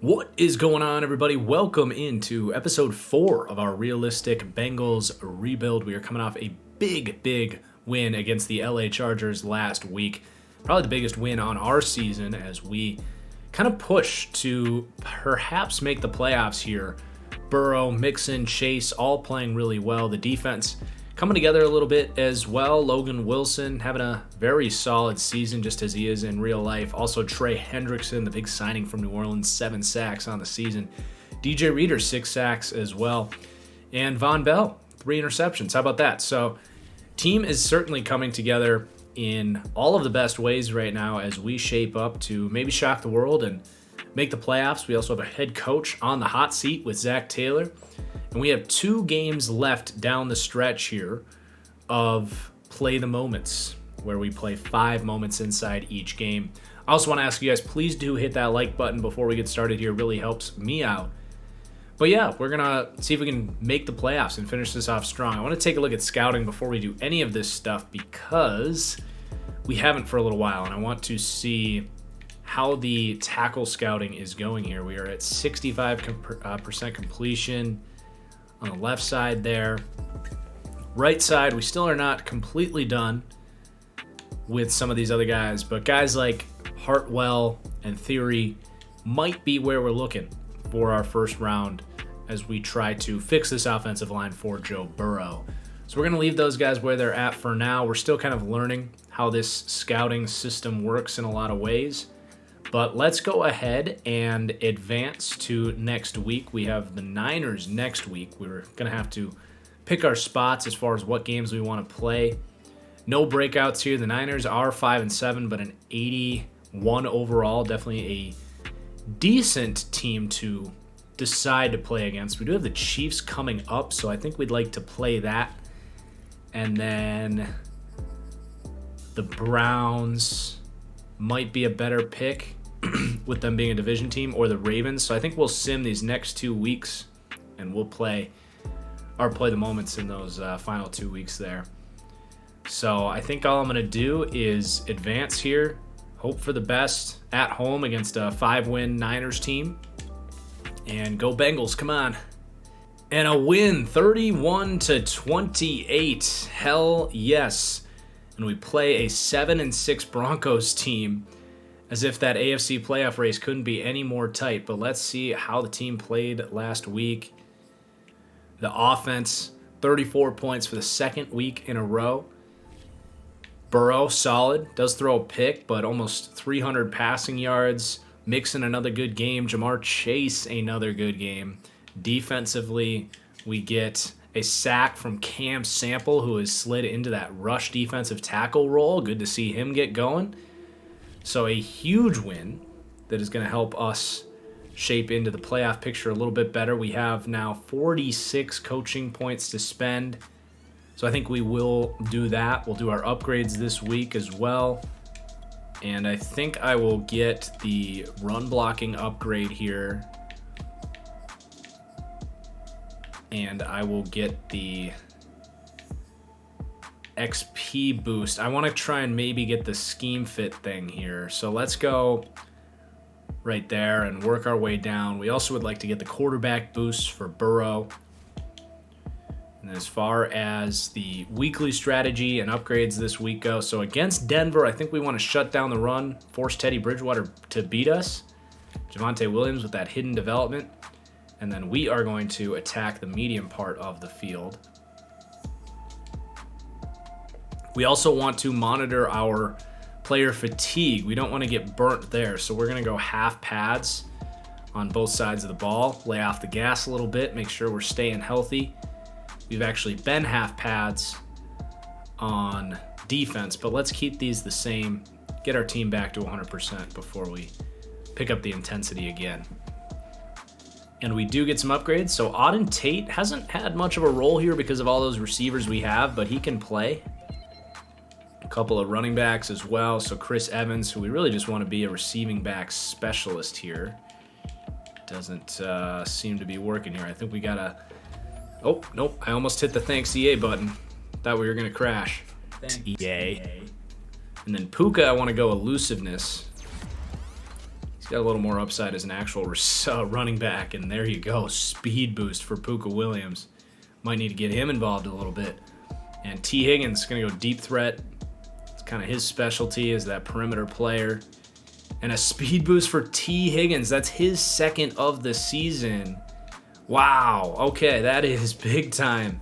What is going on, everybody? Welcome into episode 4 of our realistic Bengals rebuild. We are coming off a big win against the LA Chargers last week. Probably the biggest win on our season as we kind of push to perhaps make the playoffs here. Burrow, Mixon, Chase all playing really well. The defense coming together a little bit as well. Logan Wilson having a very solid season just as he is in real life. Also Trey Hendrickson, the big signing from New Orleans, 7 sacks on the season. DJ Reader, 6 sacks as well. And Von Bell, 3 interceptions. How about that? So team is certainly coming together in all of the best ways right now as we shape up to maybe shock the world and make the playoffs. We also have a head coach on the hot seat with Zach Taylor. And we have 2 games left down the stretch here of Play the Moments, where we play 5 moments inside each game. I also want to ask you guys, please do hit that like button before we get started here. It really helps me out. But yeah, we're going to see if we can make the playoffs and finish this off strong. I want to take a look at scouting before we do any of this stuff because we haven't for a little while, and I want to see how the tackle scouting is going here. We are at 65% completion on the left side there. Right side, we still are not completely done with some of these other guys, but guys like Hartwell and Theory might be where we're looking for our first round as we try to fix this offensive line for Joe Burrow. So we're going to leave those guys where they're at for now. We're still kind of learning how this scouting system works in a lot of ways. But let's go ahead and advance to next week. We have the Niners next week. We're going to have to pick our spots as far as what games we want to play. No breakouts here. The Niners are 5-7, but an 81 overall. Definitely a decent team to decide to play against. We do have the Chiefs coming up, so I think we'd like to play that. And then the Browns might be a better pick with them being a division team, or the Ravens. So I think we'll sim these next 2 weeks and we'll play the moments in those final 2 weeks there. So I think all I'm going to do is advance here, hope for the best at home against a 5-win Niners team, and go Bengals, come on. And a win, 31-28, hell yes. And we play a 7-6 Broncos team, as if that AFC playoff race couldn't be any more tight. But let's see how the team played last week. The offense, 34 points for the second week in a row. Burrow, solid. Does throw a pick, but almost 300 passing yards. Mixon, another good game. Jamar Chase, another good game. Defensively, we get a sack from Cam Sample, who has slid into that rush defensive tackle role. Good to see him get going. So a huge win that is going to help us shape into the playoff picture a little bit better. We have now 46 coaching points to spend. So I think we will do that. We'll do our upgrades this week as well. And I think I will get the run blocking upgrade here. And I will get the XP boost. I want to try and maybe get the scheme fit thing here. So let's go right there and work our way down. We also would like to get the quarterback boost for Burrow. And as far as the weekly strategy and upgrades this week go, so against Denver, I think we want to shut down the run, force Teddy Bridgewater to beat us. Javonte Williams with that hidden development. And then we are going to attack the medium part of the field. We also want to monitor our player fatigue. We don't want to get burnt there, so we're going to go half pads on both sides of the ball, lay off the gas a little bit, make sure we're staying healthy. We've actually been half pads on defense, but let's keep these the same, get our team back to 100% before we pick up the intensity again. And we do get some upgrades. So Auden Tate hasn't had much of a role here because of all those receivers we have, but he can play. A couple of running backs as well. So Chris Evans, who we really just want to be a receiving back specialist here. Doesn't seem to be working here. I think we got to... Oh, nope. I almost hit the thanks EA button. Thought we were going to crash. Thanks, EA. And then Puka, I want to go elusiveness. He's got a little more upside as an actual running back. And there you go, speed boost for Puka Williams. Might need to get him involved a little bit. And T. Higgins is going to go deep threat. It's kind of his specialty as that perimeter player. And a speed boost for T. Higgins. That's his second of the season. Wow. Okay, that is big time.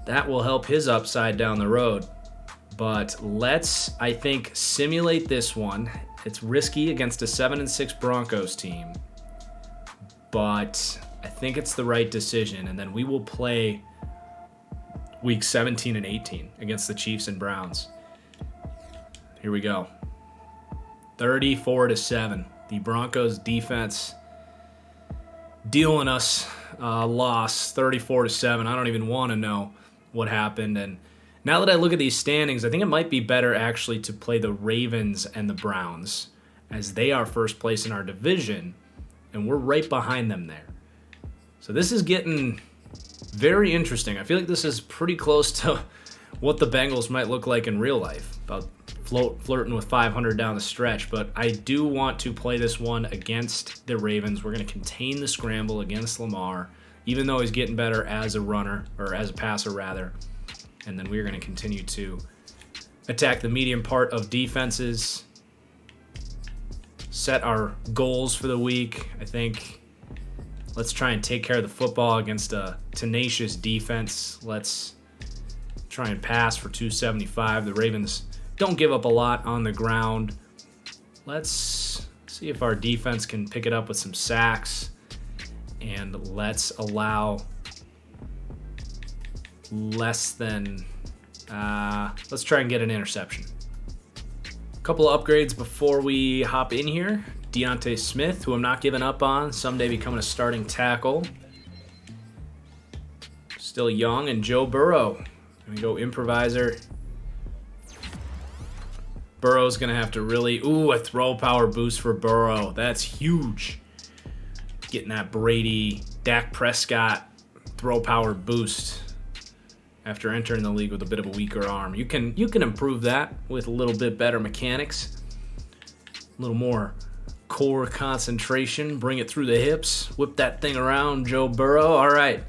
That will help his upside down the road. But let's, I think, simulate this one. It's risky against a 7-6 Broncos team. But I think it's the right decision. And then we will play week 17 and 18 against the Chiefs and Browns. Here we go. 34-7. The Broncos defense dealing us a loss, 34-7. I don't even want to know what happened. And now that I look at these standings, I think it might be better actually to play the Ravens and the Browns, as they are first place in our division, and we're right behind them there. So this is getting very interesting. I feel like this is pretty close to what the Bengals might look like in real life, about flirting with 500 down the stretch. But I do want to play this one against the Ravens. We're going to contain the scramble against Lamar, even though he's getting better as a runner, or as a passer rather. And then we're going to continue to attack the medium part of defenses, set our goals for the week. I think let's try and take care of the football against a tenacious defense. Let's try and pass for 275. The Ravens don't give up a lot on the ground. Let's see if our defense can pick it up with some sacks. And let's allow less than, let's try and get an interception. A couple of upgrades before we hop in here. Deontay Smith, who I'm not giving up on, someday becoming a starting tackle. Still young. And Joe Burrow. Gonna go improviser. Burrow's gonna have to really, a throw power boost for Burrow. That's huge. Getting that Brady, Dak Prescott throw power boost after entering the league with a bit of a weaker arm. You can improve that with a little bit better mechanics, a little more core concentration, bring it through the hips, whip that thing around, Joe Burrow. All right,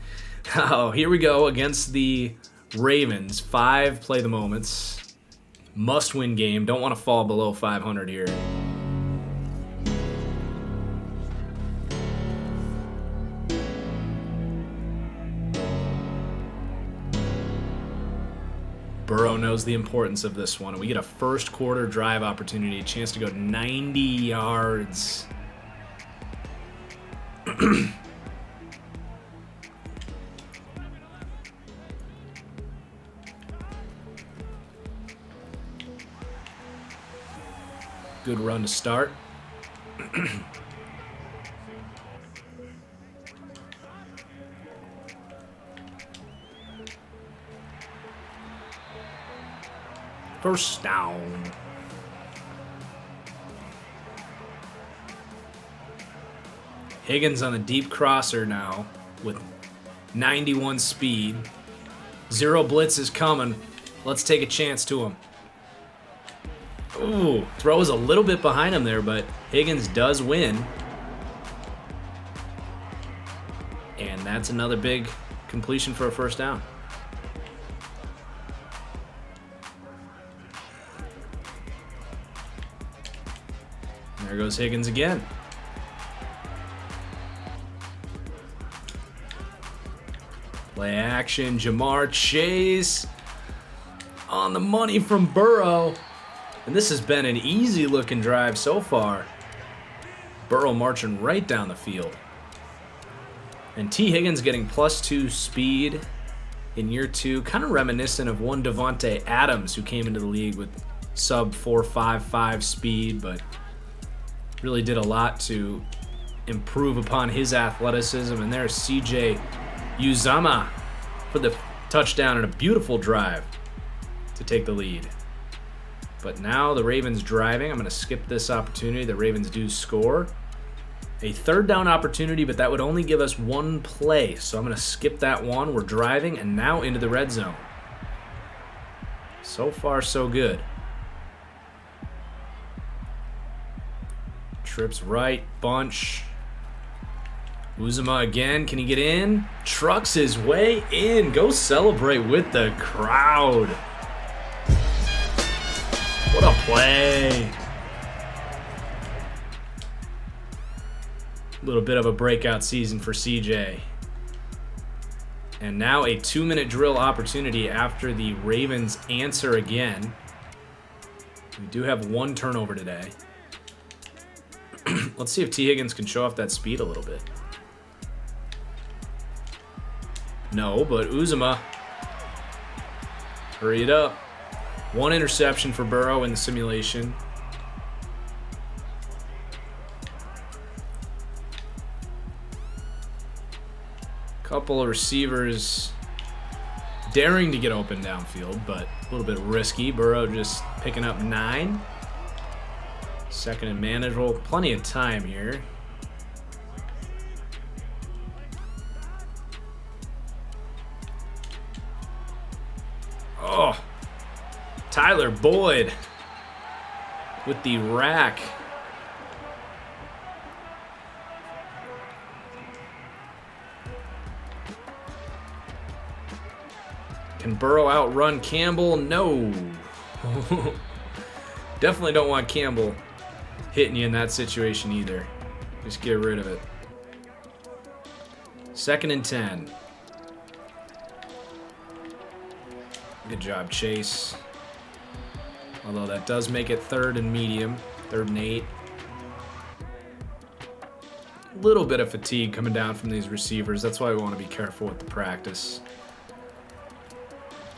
here we go against the Ravens. 5 play the moments. Must-win game. Don't want to fall below 500 here. Burrow knows the importance of this one. We get a first quarter drive opportunity, a chance to go 90 yards. Good run to start. First down. Higgins on the deep crosser now with 91 speed. 0 blitz is coming. Let's take a chance to him. Ooh, throw is a little bit behind him there, but Higgins does win. And that's another big completion for a first down. There goes Higgins again. Play action, Jamar Chase on the money from Burrow. And this has been an easy looking drive so far. Burrow marching right down the field. And T. Higgins getting +2 speed in year 2. Kind of reminiscent of one Devontae Adams who came into the league with sub 4.55 speed, but really did a lot to improve upon his athleticism. And there's CJ Uzomah for the touchdown and a beautiful drive to take the lead. But now the Ravens driving. I'm going to skip this opportunity. The Ravens do score. A third down opportunity, but that would only give us 1 play. So I'm going to skip that one. We're driving and now into the red zone. So far, so good. Trips right, bunch. Uzomah again, can he get in? Trucks his way in. Go celebrate with the crowd. What a play. A little bit of a breakout season for CJ. And now a 2-minute drill opportunity after the Ravens answer again. We do have 1 turnover today. Let's see if T. Higgins can show off that speed a little bit. No, but Uzomah. Hurry it up. 1 interception for Burrow in the simulation. Couple of receivers daring to get open downfield, but a little bit risky. Burrow just picking up 9. Second and manageable. Plenty of time here. Oh, Tyler Boyd with the rack. Can Burrow outrun Campbell? No. Definitely don't want Campbell hitting you in that situation either. Just get rid of it. 2nd and 10. Good job, Chase. Although that does make it 3rd and medium. 3rd and 8. A little bit of fatigue coming down from these receivers. That's why we want to be careful with the practice.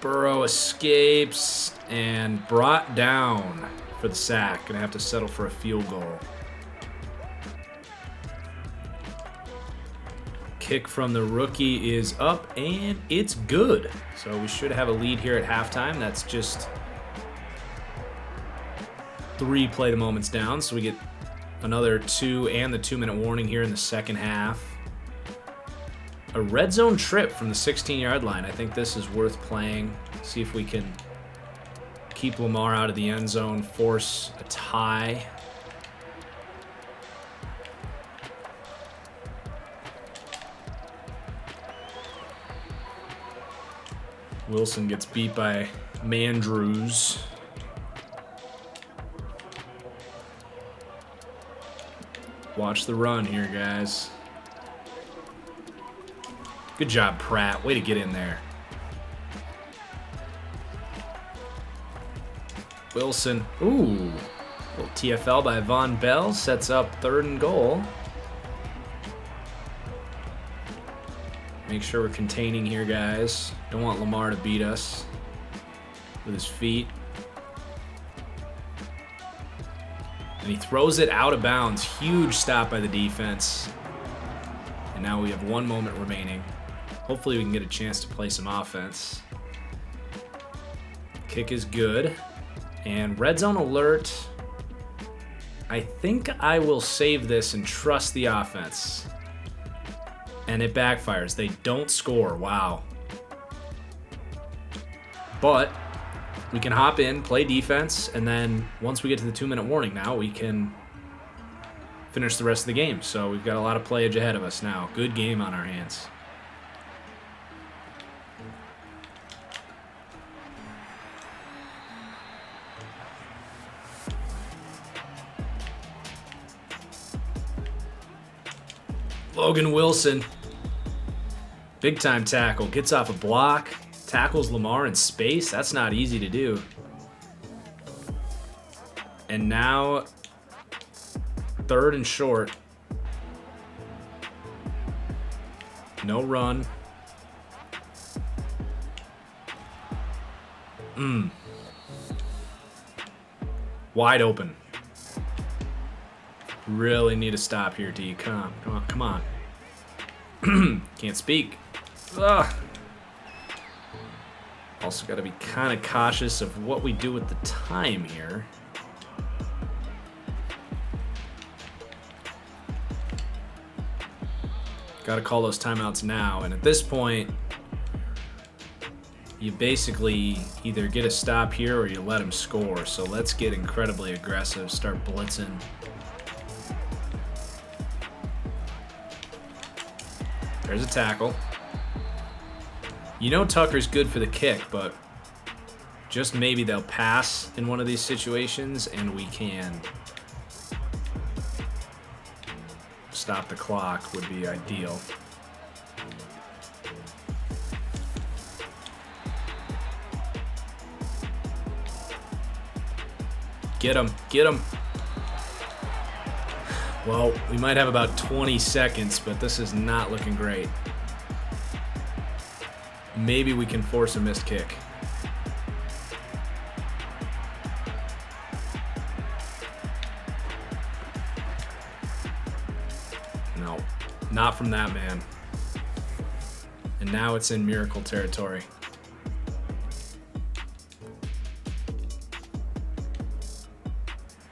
Burrow escapes and brought down for the sack. Gonna have to settle for a field goal. Kick from the rookie is up and it's good. So we should have a lead here at halftime. That's just 3 play the moments down. So we get another 2 and the 2-minute warning here in the second half. A red zone trip from the 16-yard line. I think this is worth playing. See if we can keep Lamar out of the end zone, force a tie. Wilson gets beat by Mandrews. Watch the run here, guys. Good job, Pratt. Way to get in there. Wilson. Ooh. Little TFL by Von Bell sets up 3rd and goal. Make sure we're containing here, guys. Don't want Lamar to beat us with his feet. And he throws it out of bounds. Huge stop by the defense. And now we have 1 moment remaining. Hopefully we can get a chance to play some offense. Kick is good. And red zone alert. I think I will save this and trust the offense. And it backfires. They don't score. Wow. But we can hop in, play defense, and then once we get to the 2-minute warning now, we can finish the rest of the game. So we've got a lot of playage ahead of us now. Good game on our hands. Logan Wilson, big time tackle, gets off a block, tackles Lamar in space. That's not easy to do. And now 3rd and short. No run. Wide open. Really need to stop here, D. Come on. Can't speak. Ugh. Also got to be kind of cautious of what we do with the time here. Got to call those timeouts now. And at this point, you basically either get a stop here or you let them score. So let's get incredibly aggressive, start blitzing. There's a tackle. You know Tucker's good for the kick, but just maybe they'll pass in one of these situations and we can stop the clock would be ideal. Get him, get him. Well, we might have about 20 seconds, but this is not looking great. Maybe we can force a missed kick. No, not from that man. And now it's in miracle territory.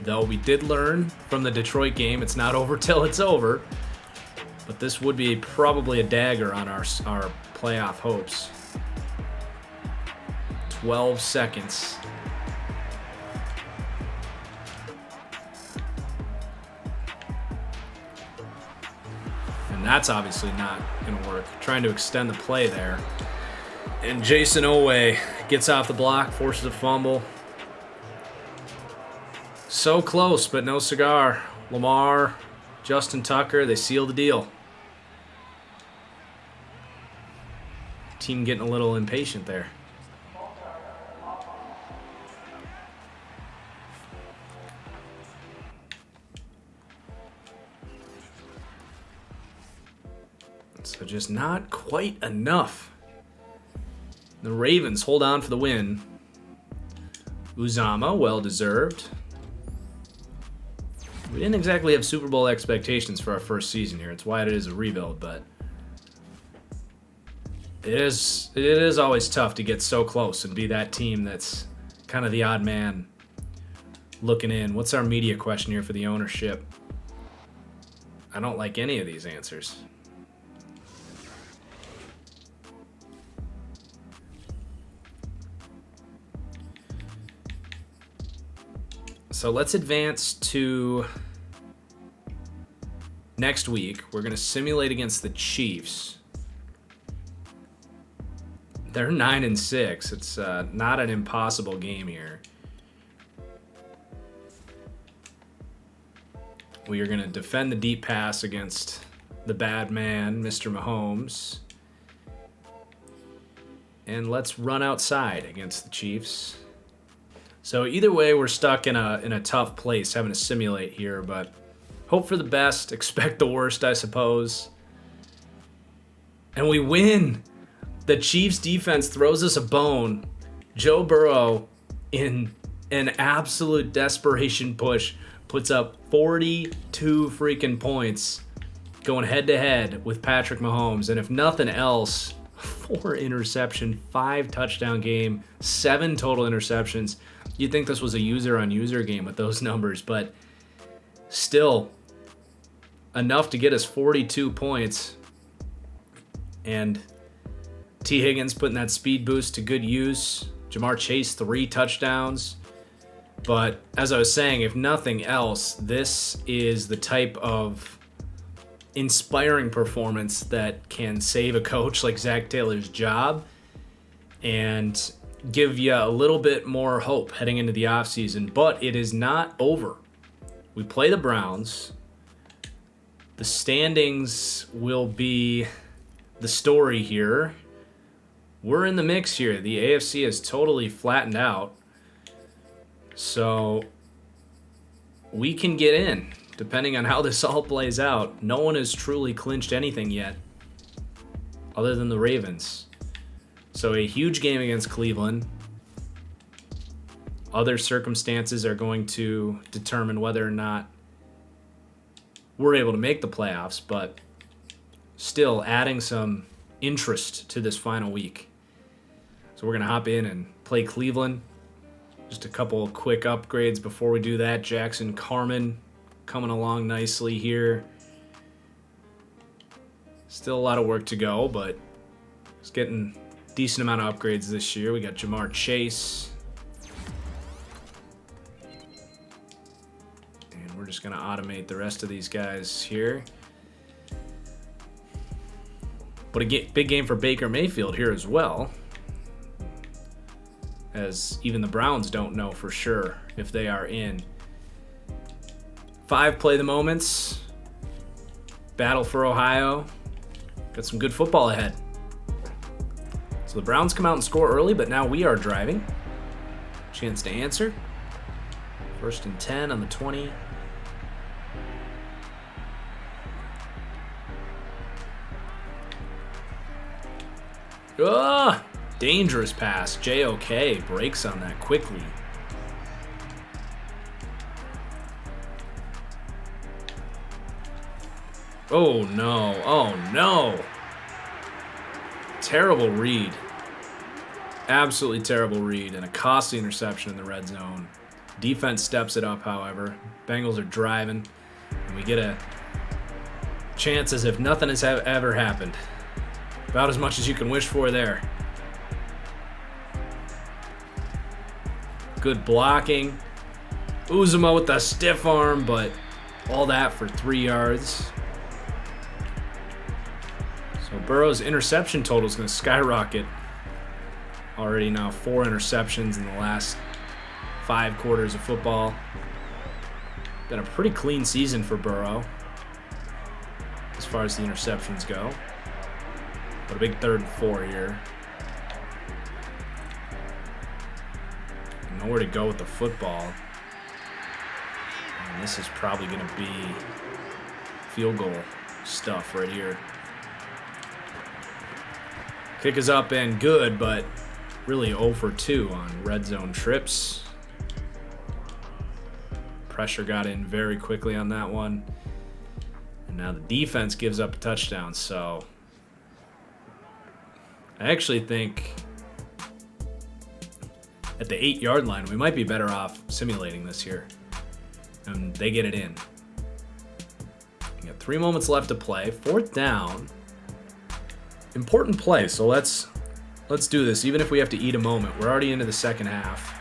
Though we did learn from the Detroit game, it's not over till it's over. But this would be probably a dagger on our playoff hopes. 12 seconds. And that's obviously not going to work. Trying to extend the play there. And Jason Owe gets off the block, forces a fumble. So close, but no cigar. Lamar, Justin Tucker, they seal the deal. Team getting a little impatient there. So just not quite enough. The Ravens hold on for the win. Uzama, well deserved. We didn't exactly have Super Bowl expectations for our first season here. It's why it is a rebuild, but it is always tough to get so close and be that team that's kind of the odd man looking in. What's our media question here for the ownership? I don't like any of these answers. So let's advance to next week. We're going to simulate against the Chiefs. They're 9-6. It's not an impossible game here. We are going to defend the deep pass against the bad man, Mr. Mahomes. And let's run outside against the Chiefs. So either way, we're stuck in a tough place having to simulate here, but hope for the best, expect the worst, I suppose. And we win. The Chiefs defense throws us a bone. Joe Burrow, in an absolute desperation push, puts up 42 freaking points going head-to-head with Patrick Mahomes. And if nothing else, 4 interception, 5 touchdown game, 7 total interceptions. You'd think this was a user-on-user game with those numbers, but still enough to get us 42 points. And T. Higgins putting that speed boost to good use. Jamar Chase, 3 touchdowns. But as I was saying, if nothing else, this is the type of inspiring performance that can save a coach like Zach Taylor's job and give you a little bit more hope heading into the offseason. But it is not over. We play the Browns. The standings will be the story here. We're in the mix here. The AFC is totally flattened out. So we can get in, depending on how this all plays out. No one has truly clinched anything yet, other than the Ravens. So a huge game against Cleveland. Other circumstances are going to determine whether or not we're able to make the playoffs, but still adding some interest to this final week. So we're going to hop in and play Cleveland. Just a couple of quick upgrades before we do that. Jackson Carman coming along nicely here. Still a lot of work to go, but it's getting decent amount of upgrades this year. We got Jamar Chase. And we're just going to automate the rest of these guys here. But a big game for Baker Mayfield here as well, as even the Browns don't know for sure if they are in. 5 play the moments. Battle for Ohio. Got some good football ahead. So the Browns come out and score early, but now we are driving. Chance to answer. 1st and 10 on the 20. Ah, dangerous pass. JOK breaks on that quickly. Oh no, oh no. Terrible read. Absolutely terrible read and a costly interception in the red zone. Defense steps it up, however. Bengals are driving, and we get a chance as if nothing has ever happened. About as much as you can wish for there. Good blocking. Uzuma with the stiff arm, but all that for 3 yards. So Burrow's interception total is going to skyrocket. Already now 4 interceptions in the last 5 quarters of football. Been a pretty clean season for Burrow as far as the interceptions go. But a big 3rd and 4 here. Nowhere to go with the football. And this is probably going to be field goal stuff right here. Kick is up and good, but really 0 for 2 on red zone trips. Pressure got in very quickly on that one. And now the defense gives up a touchdown, so I actually think at the 8-yard line, we might be better off simulating this here. And they get it in. We got 3 moments left to play. 4th down. Important play, so let's do this, even if we have to eat a moment. We're already into the second half.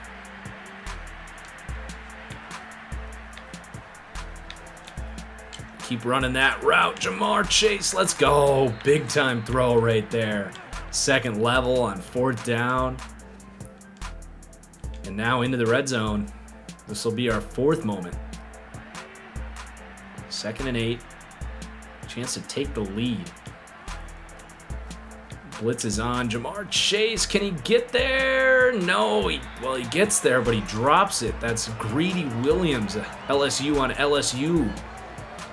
Keep running that route. Jamar Chase, let's go. Big time throw right there. 2nd level on 4th down. And now into the red zone. This will be our 4th moment. 2nd and 8. Chance to take the lead. Blitz is on. Jamar Chase, can he get there? No, he gets there, but he drops it. That's Greedy Williams, LSU on LSU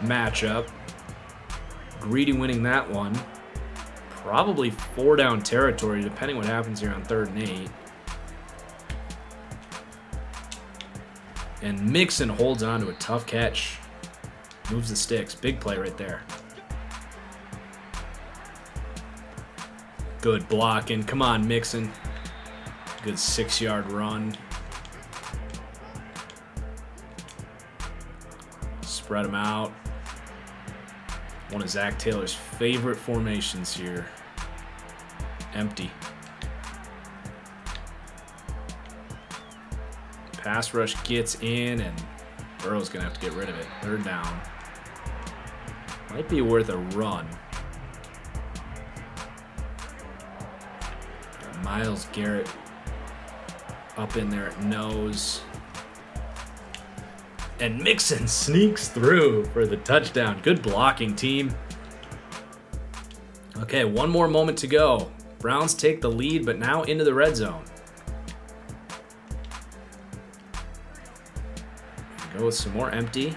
matchup. Greedy winning that one. Probably 4 down territory, depending what happens here on 3rd and 8. And Mixon holds on to a tough catch. Moves the sticks. Big play right there. Good blocking. Come on, Mixon. Good 6-yard run. Spread him out. One of Zach Taylor's favorite formations here. Empty. Pass rush gets in, and Burrow's going to have to get rid of it. 3rd down. Might be worth a run. Myles Garrett up in there at nose. And Mixon sneaks through for the touchdown. Good blocking, team. Okay, 1 more moment to go. Browns take the lead, but now into the red zone. Go with some more empty.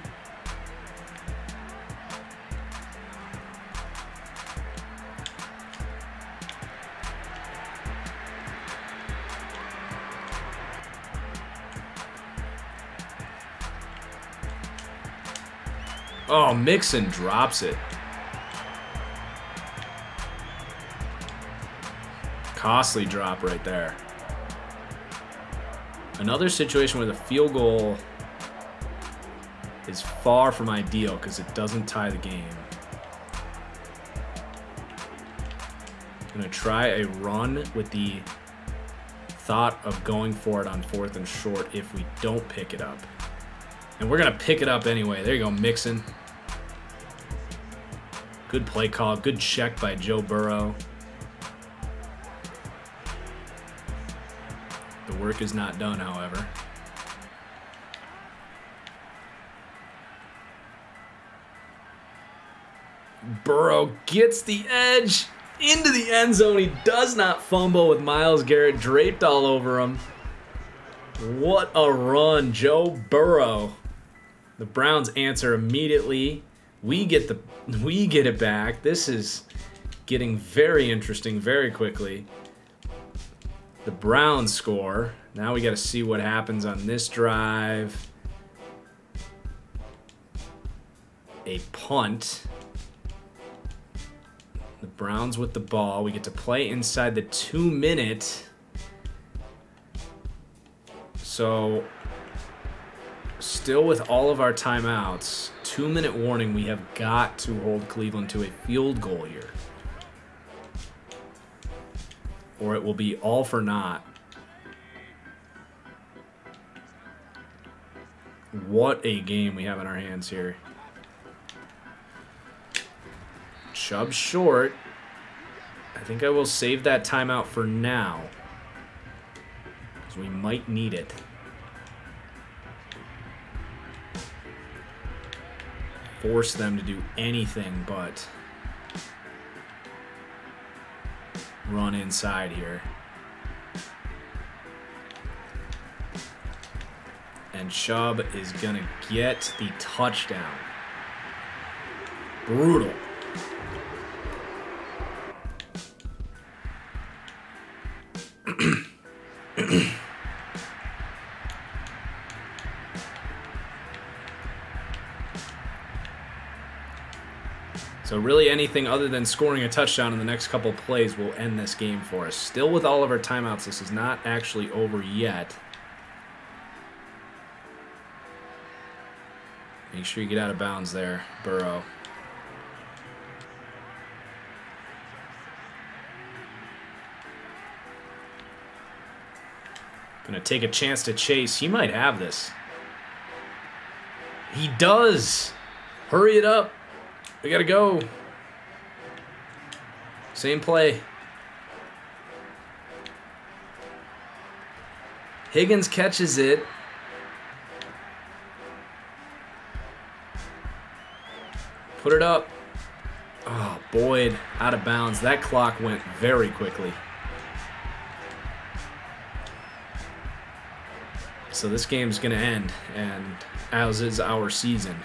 Oh, Mixon drops it. Costly drop right there. Another situation where the field goal is far from ideal because it doesn't tie the game. Gonna try a run with the thought of going for it on 4th and short if we don't pick it up. And we're gonna pick it up anyway. There you go, Mixon. Good play call, good check by Joe Burrow. The work is not done, however. Burrow gets the edge into the end zone. He does not fumble with Myles Garrett draped all over him. What a run, Joe Burrow. The Browns answer immediately. We get it back. This is getting very interesting very quickly. The Browns score. Now we got to see what happens on this drive. A punt. The Browns with the ball. We get to play inside the 2-minute. So, still with all of our timeouts, 2-minute warning, we have got to hold Cleveland to a field goal here. Or it will be all for naught. What a game we have in our hands here. Chubb short. I think I will save that timeout for now, because we might need it. Force them to do anything but run inside here. And Chubb is going to get the touchdown. Brutal. So really anything other than scoring a touchdown in the next couple plays will end this game for us. Still with all of our timeouts, this is not actually over yet. Make sure you get out of bounds there, Burrow. Gonna take a chance to chase. He might have this. He does. Hurry it up. We gotta go. Same play. Higgins catches it. Put it up. Oh, Boyd out of bounds. That clock went very quickly. So this game's going to end, and as is our season.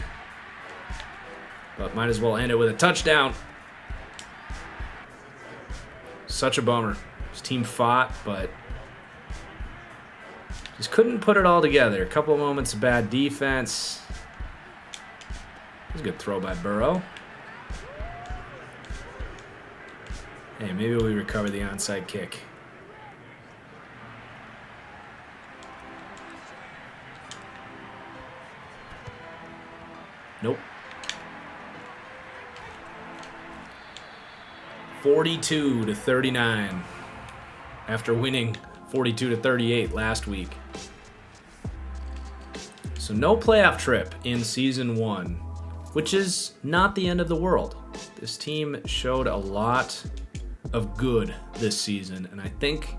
But might as well end it with a touchdown. Such a bummer. His team fought, but just couldn't put it all together. A couple of moments of bad defense. It was a good throw by Burrow. Hey, maybe we recover the onside kick. Nope. 42-39 after winning 42-38 last week. So no playoff trip in season 1, which is not the end of the world. This team showed a lot of good this season, and I think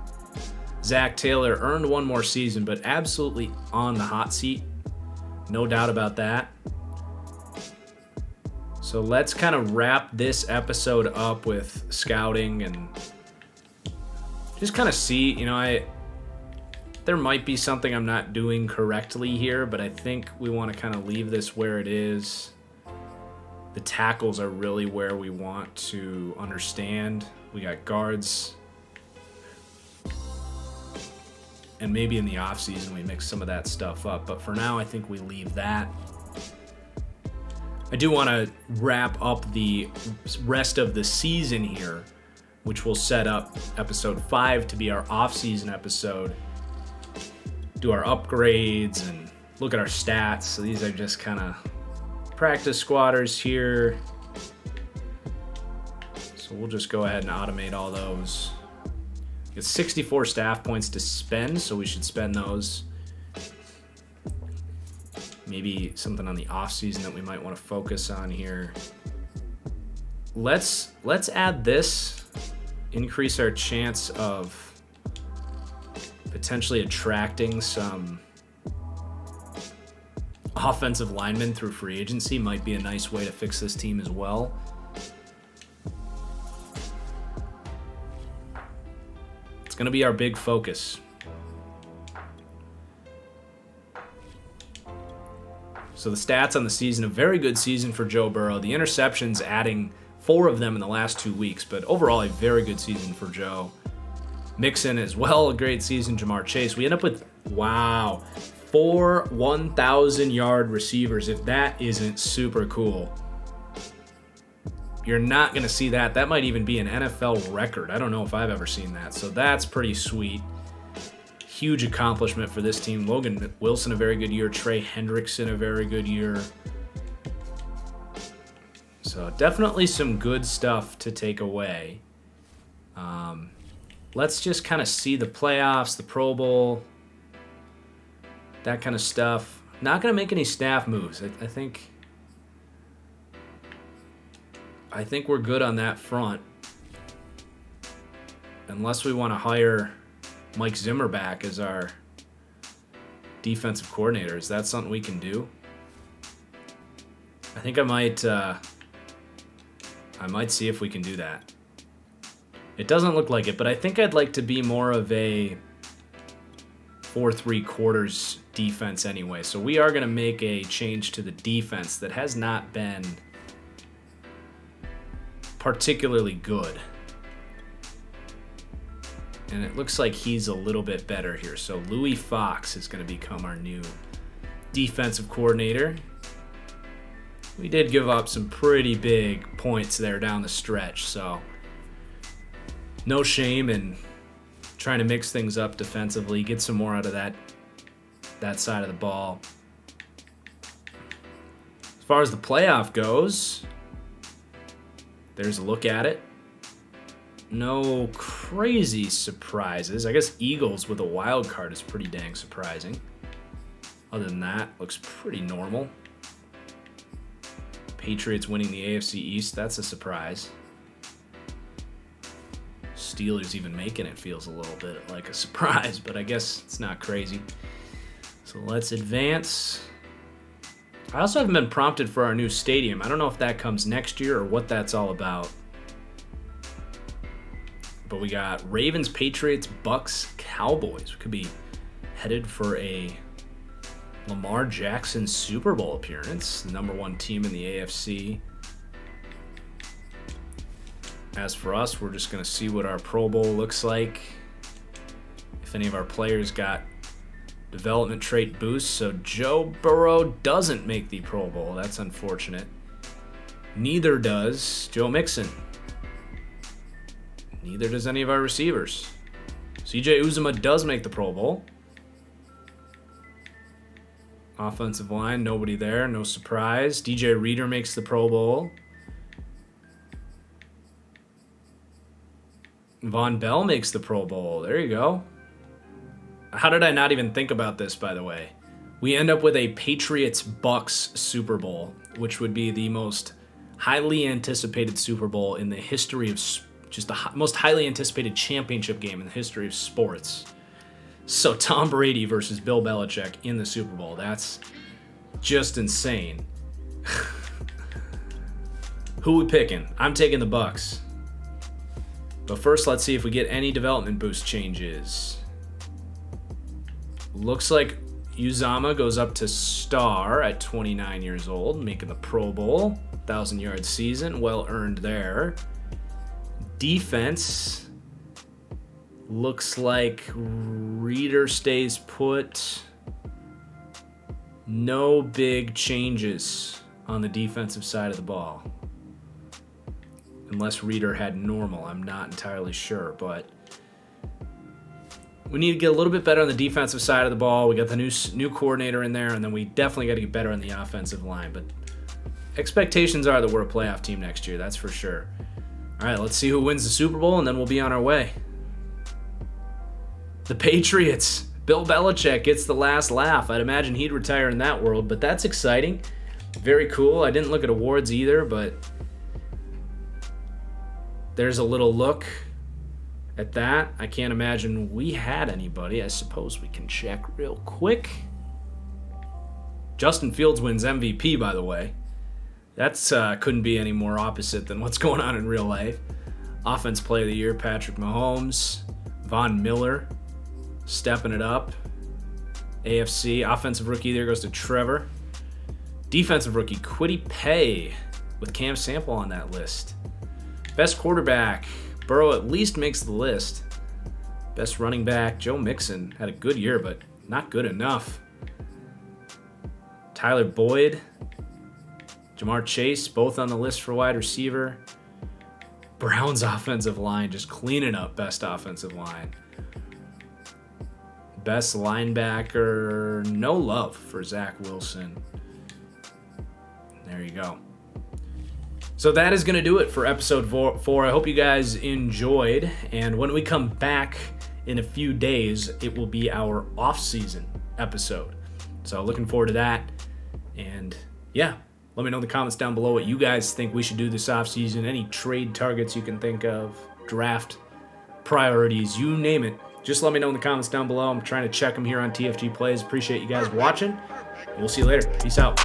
Zach Taylor earned one more season, but absolutely on the hot seat. No doubt about that. So let's kind of wrap this episode up with scouting and just kind of see, there might be something I'm not doing correctly here, but I think we want to kind of leave this where it is. The tackles are really where we want to understand. We got guards. And maybe in the offseason we mix some of that stuff up. But for now, I think we leave that. I do want to wrap up the rest of the season here, which will set up episode 5 to be our off-season episode. Do our upgrades and look at our stats. So these are just kind of practice squatters here. So we'll just go ahead and automate all those. Get 64 staff points to spend, so we should spend those. Maybe something on the off season that we might want to focus on here. Let's add this. Increase our chance of potentially attracting some offensive linemen through free agency. Might be a nice way to fix this team as well. It's going to be our big focus. So the stats on the season, a very good season for Joe Burrow. The interceptions, adding 4 of them in the last 2 weeks, but overall a very good season for Joe. Mixon as well, a great season. Jamar Chase. We end up with, wow, 4 1,000-yard receivers. If that isn't super cool, you're not going to see that. That might even be an NFL record. I don't know if I've ever seen that. So that's pretty sweet. Huge accomplishment for this team. Logan Wilson, a very good year. Trey Hendrickson, a very good year. So definitely some good stuff to take away. Let's just kind of see the playoffs, the Pro Bowl, that kind of stuff. Not going to make any staff moves. I think we're good on that front. Unless we want to hire Mike Zimmer back as our defensive coordinator. Is that something we can do? I think I might see if we can do that. It doesn't look like it, but I think I'd like to be more of a 4-3/4 defense anyway. So we are going to make a change to the defense that has not been particularly good. And it looks like he's a little bit better here. So Louis Fox is going to become our new defensive coordinator. We did give up some pretty big points there down the stretch, so no shame in trying to mix things up defensively, get some more out of that side of the ball. As far as the playoff goes, there's a look at it. No crazy surprises. I guess Eagles with a wild card is pretty dang surprising. Other than that, looks pretty normal. Patriots winning the AFC East, that's a surprise. Steelers even making it feels a little bit like a surprise, but I guess it's not crazy. So let's advance. I also haven't been prompted for our new stadium. I don't know if that comes next year or what that's all about. But we got Ravens, Patriots, Bucks, Cowboys. We could be headed for a Lamar Jackson Super Bowl appearance, the number 1 team in the AFC. As for us, we're just going to see what our Pro Bowl looks like. If any of our players got development trait boosts. So Joe Burrow doesn't make the Pro Bowl. That's unfortunate. Neither does Joe Mixon. Neither does any of our receivers. CJ Uzomah does make the Pro Bowl. Offensive line, nobody there, no surprise. DJ Reader makes the Pro Bowl. Von Bell makes the Pro Bowl. There you go. How did I not even think about this, by the way? We end up with a Patriots-Bucks Super Bowl, which would be the most highly anticipated Super Bowl in the history of just the most highly anticipated championship game in the history of sports. So Tom Brady versus Bill Belichick in the Super Bowl. That's just insane. Who we picking? I'm taking the Bucks. But first, let's see if we get any development boost changes. Looks like Uzomah goes up to star at 29 years old, making the Pro Bowl. 1,000-yard season, well earned there. Defense looks like Reader stays put. No big changes on the defensive side of the ball. Unless Reader had normal, I'm not entirely sure, but we need to get a little bit better on the defensive side of the ball. We got the new coordinator in there, and then we definitely got to get better on the offensive line. But expectations are that we're a playoff team next year, that's for sure. All right, let's see who wins the Super Bowl, and then we'll be on our way. The Patriots. Bill Belichick gets the last laugh. I'd imagine he'd retire in that world, but that's exciting. Very cool. I didn't look at awards either, but there's a little look at that. I can't imagine we had anybody. I suppose we can check real quick. Justin Fields wins MVP, by the way. That's couldn't be any more opposite than what's going on in real life. Offense Player of the Year, Patrick Mahomes. Von Miller stepping it up. AFC Offensive Rookie there goes to Trevor. Defensive Rookie, Kwity Paye with Cam Sample on that list. Best quarterback, Burrow at least makes the list. Best running back, Joe Mixon had a good year, but not good enough. Tyler Boyd, Jamar Chase, both on the list for wide receiver. Browns offensive line just cleaning up best offensive line. Best linebacker, no love for Zach Wilson. There you go. So that is going to do it for episode 4. I hope you guys enjoyed. And when we come back in a few days, it will be our off-season episode. So looking forward to that. And yeah, let me know in the comments down below what you guys think we should do this off-season. Any trade targets you can think of, draft priorities, you name it. Just let me know in the comments down below. I'm trying to check them here on TFG Plays. Appreciate you guys watching. We'll see you later. Peace out.